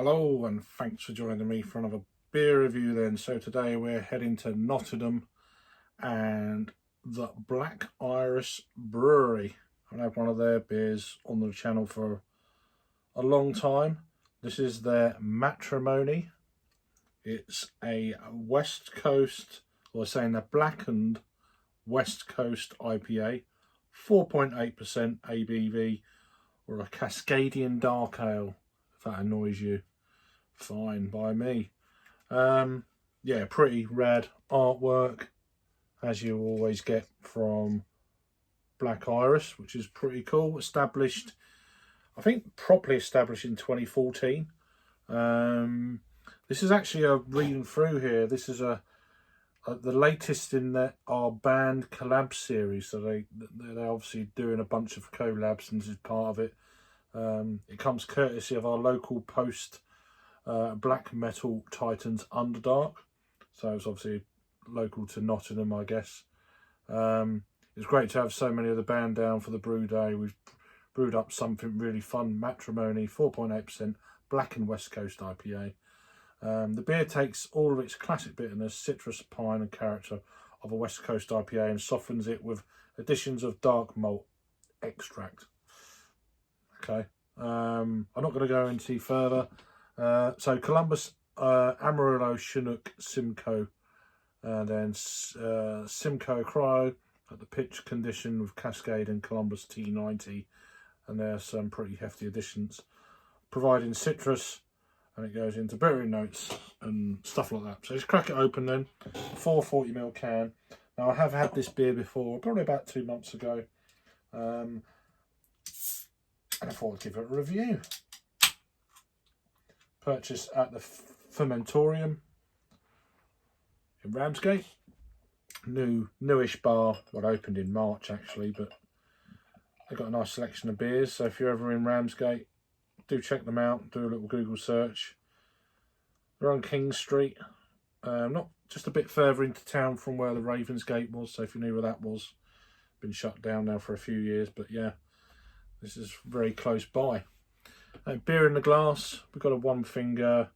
Hello and thanks for joining me for another beer review then. So today we're heading to Nottingham and the Black Iris Brewery. I've had one of their beers on the channel for a long time. This is their Matrimony. It's a West Coast, or saying the Blackened West Coast IPA, 4.8% ABV, or a Cascadian Dark Ale, if that annoys you. Fine by me. Yeah, pretty rad artwork, as you always get from Black Iris, which is pretty cool. Established, I think properly established in 2014. This is actually a reading through here. This is the latest in our band collab series. So they're obviously doing a bunch of collabs, and this is part of it. It comes courtesy of our local post black metal titans Underdark, so it's obviously local to Nottingham, I guess. It's great to have so many of the band down for the brew day. We've brewed up something really fun. Matrimony, 4.8% Blackened West Coast IPA. The beer takes all of its classic bitterness, citrus, pine and character of a West Coast IPA and softens it with additions of dark malt extract. Okay, I'm not going to go into further. So Columbus, Amarillo, Chinook, Simcoe, and then Simcoe Cryo at the pitch condition with Cascade and Columbus T90, and there's some pretty hefty additions, providing citrus, and it goes into berry notes and stuff like that. So just crack it open then, 440ml can. Now I have had this beer before, probably about 2 months ago, and I thought I'd give it a review. Purchased at the Fermentorium in Ramsgate. Newish bar, what opened in March actually, but they've got a nice selection of beers. So if you're ever in Ramsgate, do check them out. Do a little Google search. They're on King Street, not just a bit further into town from where the Ravensgate was. So if you knew where that was, been shut down now for a few years, but yeah, this is very close by. Beer in the glass. We've got a one finger,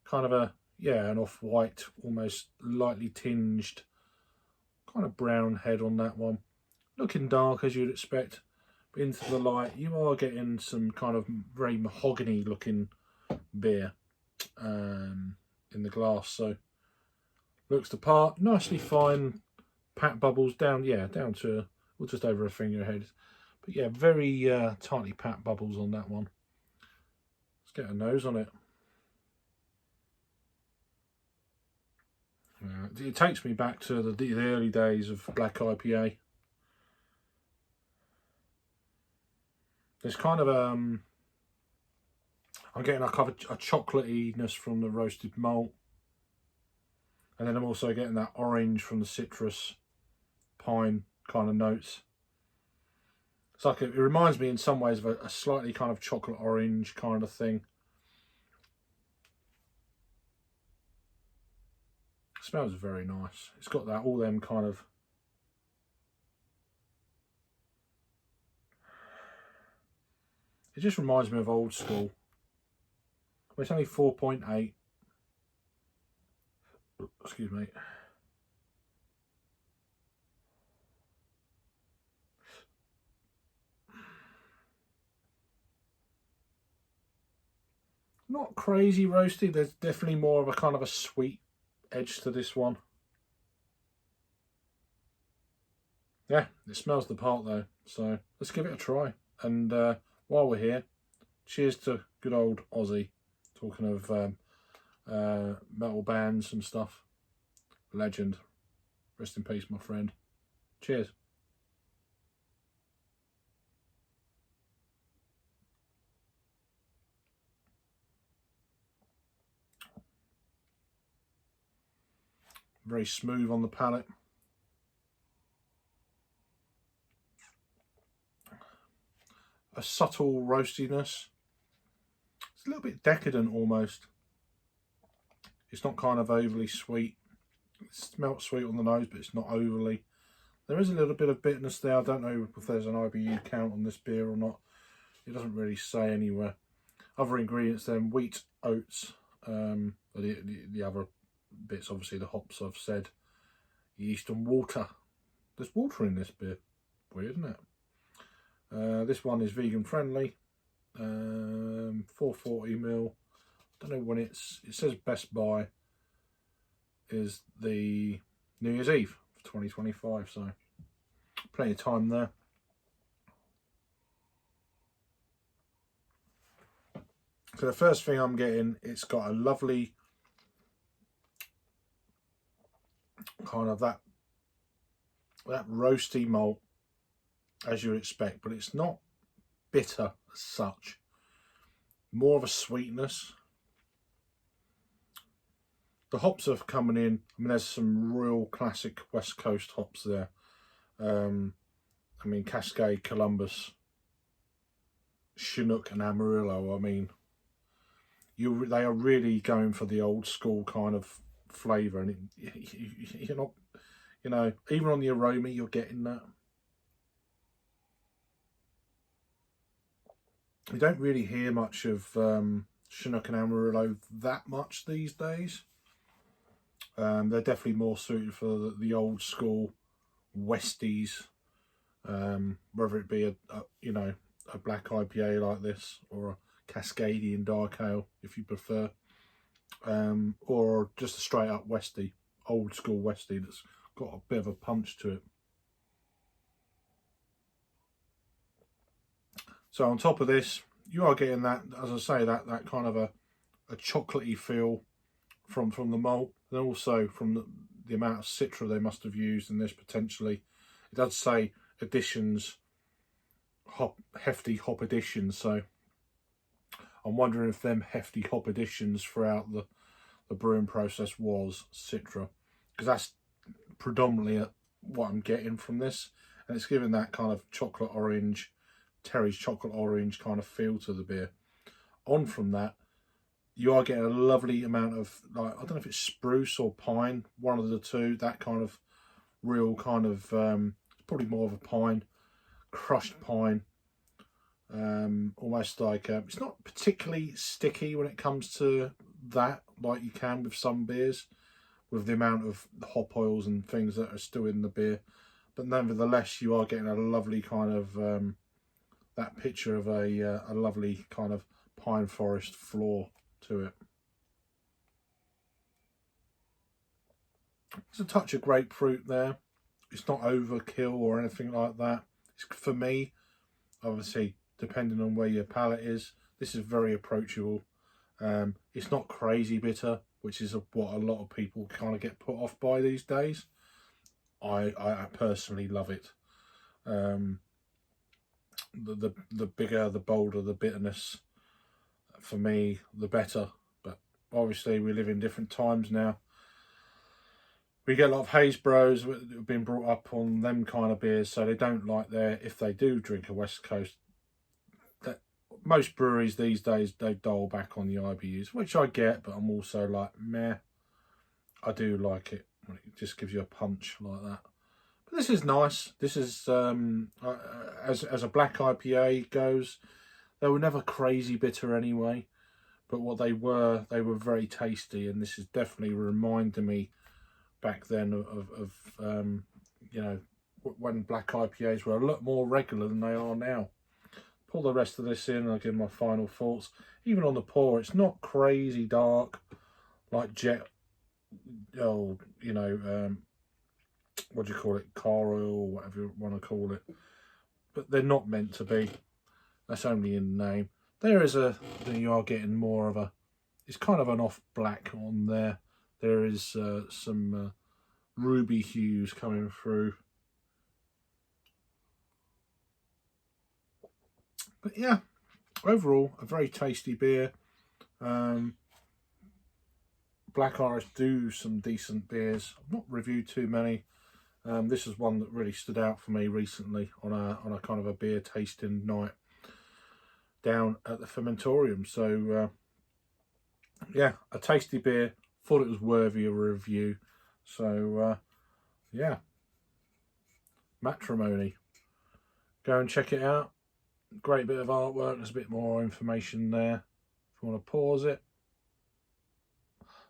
kind of an off-white, almost lightly tinged, kind of brown head on that one. Looking dark as you'd expect, but into the light you are getting some kind of very mahogany looking beer in the glass. So looks the part. Nicely fine pat bubbles down to just over a finger head. But yeah, very tightly pat bubbles on that one. Let's get a nose on it. It takes me back to the early days of black IPA. There's kind of I'm getting a chocolatiness from the roasted malt, and then I'm also getting that orange from the citrus, pine kind of notes. It's like it reminds me in some ways of a slightly kind of chocolate orange kind of thing. It smells very nice. It's got that all them kind of it just reminds me of old school. It's only 4.8. Excuse me. Not crazy roasty. There's definitely more of a kind of a sweet edge to this one. Yeah, it smells the part though. So let's give it a try. And while we're here, cheers to good old Aussie. Talking of metal bands and stuff. Legend. Rest in peace, my friend. Cheers. Very smooth on the palate. A subtle roastiness. It's a little bit decadent almost. It's not kind of overly sweet. It smells sweet on the nose, but it's not overly. There is a little bit of bitterness there. I don't know if there's an IBU count on this beer or not. It doesn't really say anywhere. Other ingredients then: wheat, oats, the other bits, obviously the hops I've said, yeast and water. There's water in this beer. Weird, isn't it? This one is vegan friendly. 440ml. Don't know when it says best buy is the New Year's Eve of 2025, so plenty of time there. So the first thing I'm getting, it's got a lovely kind of that roasty malt as you expect, but it's not bitter as such. More of a sweetness. The hops are coming in. I mean, there's some real classic West Coast hops there. I mean, Cascade, Columbus, Chinook and Amarillo. I mean, they are really going for the old school kind of flavour, and you're not, you know, even on the aroma, you're getting that. You don't really hear much of Chinook and Amarillo that much these days. They're definitely more suited for the old school Westies, whether it be a black IPA like this, or a Cascadian dark ale if you prefer, or just a straight up Westie, old school Westie that's got a bit of a punch to it. So on top of this, you are getting that, as I say, that kind of a chocolatey feel from the malt, and also from the amount of citra they must have used in this potentially. It does say additions, hefty hop additions, so I'm wondering if them hefty hop additions throughout the brewing process was citra, because that's predominantly what I'm getting from this, and it's giving that kind of chocolate orange, Terry's chocolate orange kind of feel to the beer. On from that, you are getting a lovely amount of, like, I don't know if it's spruce or pine, one of the two, that kind of real kind of, probably more of a pine, crushed pine, almost like, it's not particularly sticky when it comes to that, like you can with some beers, with the amount of hop oils and things that are still in the beer, but nevertheless you are getting a lovely kind of, that picture of a lovely kind of pine forest floor to it. There's a touch of grapefruit there. It's not overkill or anything like that. It's, for me, obviously, depending on where your palate is, this is very approachable. It's not crazy bitter, which is what a lot of people kind of get put off by these days. I personally love it. The bigger, the bolder the bitterness, for me, the better. But obviously we live in different times now. We get a lot of haze bros who have been brought up on them kind of beers, so they don't like if they do drink a West Coast, that most breweries these days, they dial back on the IBUs, which I get, but I'm also like, meh. I do like it when it just gives you a punch like that. But this is nice. This is, as a black IPA goes, they were never crazy bitter anyway, but what they were very tasty, and this is definitely reminding me back then of you know, when black IPAs were a lot more regular than they are now. Pour the rest of this in and I'll give my final thoughts. Even on the pour, it's not crazy dark like jet, oh, you know, what do you call it, car oil or whatever you want to call it, but they're not meant to be. That's only in name. You are getting more of a, it's kind of an off black on there. There is some ruby hues coming through. But yeah, overall, a very tasty beer. Black Irish do some decent beers. I've not reviewed too many. This is one that really stood out for me recently on a kind of a beer tasting night down at the Fermentorium. So yeah, a tasty beer. Thought it was worthy of a review. So yeah, Matrimony. Go and check it out. Great bit of artwork. There's a bit more information there. you want to pause it.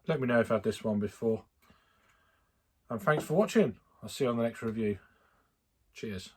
Let me know if I've had this one before. And thanks for watching. I'll see you on the next review. Cheers.